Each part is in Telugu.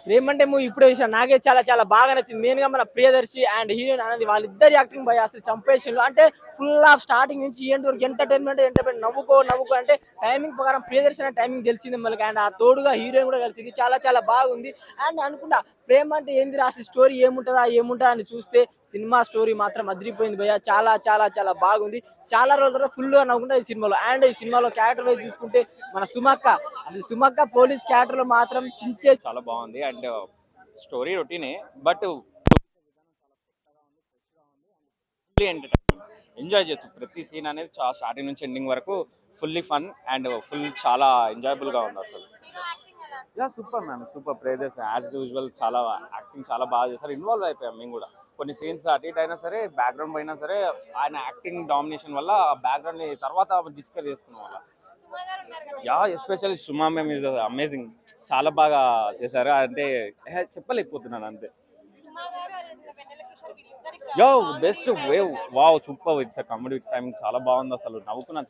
ప్రేమంటే మూవీ ఇప్పుడే చూసాను. నాకైతే చాలా చాలా బాగా నచ్చింది. మెయిన్ గా మన ప్రియదర్శి అండ్ హీరోయిన్ అనేది వాళ్ళిద్దరి యాక్టింగ్ భయ అసలు చంపేసిండ్రు. అంటే ఫుల్ ఆఫ్ స్టార్టింగ్ నుంచి ఎండ్ వరకు ఎంటర్టైన్మెంట్ నవ్వుకో అంటే టైమింగ్ ప్రకారం ప్రియదర్శి అనే టైమింగ్ తెలిసింది మనకి. అండ్ ఆ తోడుగా హీరోయిన్ కూడా కలిసింది. చాలా చాలా బాగుంది. అండ్ అనుకుంటా ప్రేమ అంటే ఏంది అసలు స్టోరీ ఏముంటుందా అని చూస్తే సినిమా స్టోరీ మాత్రం అదిరిపోయింది భయ్య. చాలా చాలా చాలా బాగుంది. చాలా రోజుల తర్వాత ఫుల్ గా నవ్వుకుంటా ఈ సినిమాలో. అండ్ ఈ సినిమాలో క్యారెక్టర్ వైజ్ చూసుకుంటే మన సుమక్క, అసలు సుమక్క పోలీస్ క్యారెక్టర్ లో మాత్రం చించే చాలా బాగుంది. అండ్ స్టోరీ రొటీనే, బట్ ఎంజాయ్ చేయొచ్చు. ప్రతి సీన్ అనేది చాలా స్టార్టింగ్ నుంచి ఎండింగ్ వరకు ఫుల్లీ ఫన్ అండ్ ఫుల్ చాలా ఎంజాయబుల్ గా ఉంది అసలు. Yeah super ma'am, super. Praises as usual చాలా యాక్టింగ్ చాలా బాగా చేస్తారు. ఇన్వాల్వ్ అయిపోయాం మేము కూడా. కొన్ని సీన్స్ అటు ఇటు అయినా సరే, బ్యాక్గ్రౌండ్ పోయినా సరే, ఆయన యాక్టింగ్ డామినేషన్ వల్ల బ్యాక్గ్రౌండ్ ని తర్వాత డిస్కస్ చేసుకున్నాం వల్ల. Yeah especially Suma ma'am is amazing. చాలా బాగా చేశారు. అంటే చెప్పలేకపోతున్నాను అంతే. యో best wave, wow super. It's comedy timing చాలా బాగుంది. అసలు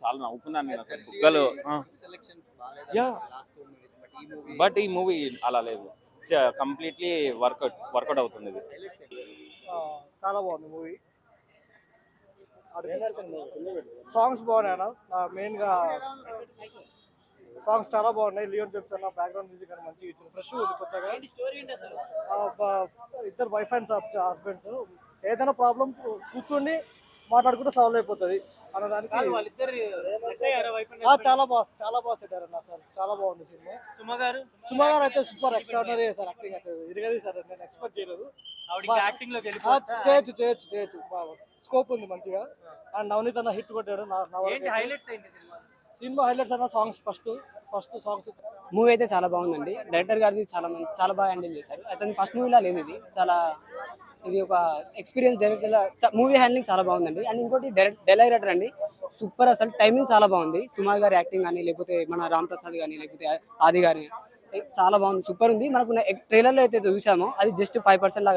చాలా నవ్వుకున్నాను నేను అసలు బుగ్గలు. యా బట్ ఈ మూవీ అలా లేదు. కంప్లీట్లీ వర్కౌట్ అవుతుంది ఇది. చాలా బాగుంది మూవీ. సాంగ్స్ బాగున్నాయి. మెయిన్గా సాంగ్స్ చాలా బాగున్నాయి. లియోన్ చెప్తున్నా బ్యాక్గ్రౌండ్ మ్యూజిక్ అని మంచిగా ఇచ్చింది. ఫ్రెష్ ఉంది కొత్తగా. ఇద్దరు వైఫ్ అండ్ హస్బెండ్స్ ఏదైనా ప్రాబ్లం కూర్చొని మాట్లాడుకుంటే సాల్వ్ అయిపోతుంది అన్నదానికి చాలా బాగా సెట్ అయ్యారు అసలు. చాలా బాగుంది సినిమా. సుమ గారు అయితే సూపర్ ఎక్స్ట్రాడినరీ చేశారు. యాక్టింగ్ అయితే ఇరగది సార్, నేను ఎక్స్పెక్ట్ చేయలేదు. చేయొచ్చు బాగా స్కోప్ ఉంది మంచిగా. అండ్ నవనీత్ అన్న హిట్ కొట్టాడు. సినిమా హైలైట్స్ అన్న సాంగ్స్ ఫస్ట్ సాంగ్స్. మూవీ అయితే చాలా బాగుందండి. డైరెక్టర్ గారు చాలా బాగా హ్యాండిల్ చేశారు. అతను ఫస్ట్ మూవీలా లేదు ఇది. ఇది ఒక ఎక్స్పీరియన్స్ డైరెక్టర్. మూవీ హ్యాండ్లింగ్ చాలా బాగుందండి. అండ్ ఇంకోటి డైరెక్టర్ అండి సూపర్. అసలు టైమింగ్ చాలా బాగుంది. సుమా గారి యాక్టింగ్ కానీ, లేకపోతే మన రామ్ ప్రసాద్ కానీ, లేకపోతే ఆది గారి చాలా బాగుంది. సూపర్ ఉంది. మనకు ట్రైలర్ లో అయితే చూసామో అది జస్ట్ 5% లాగా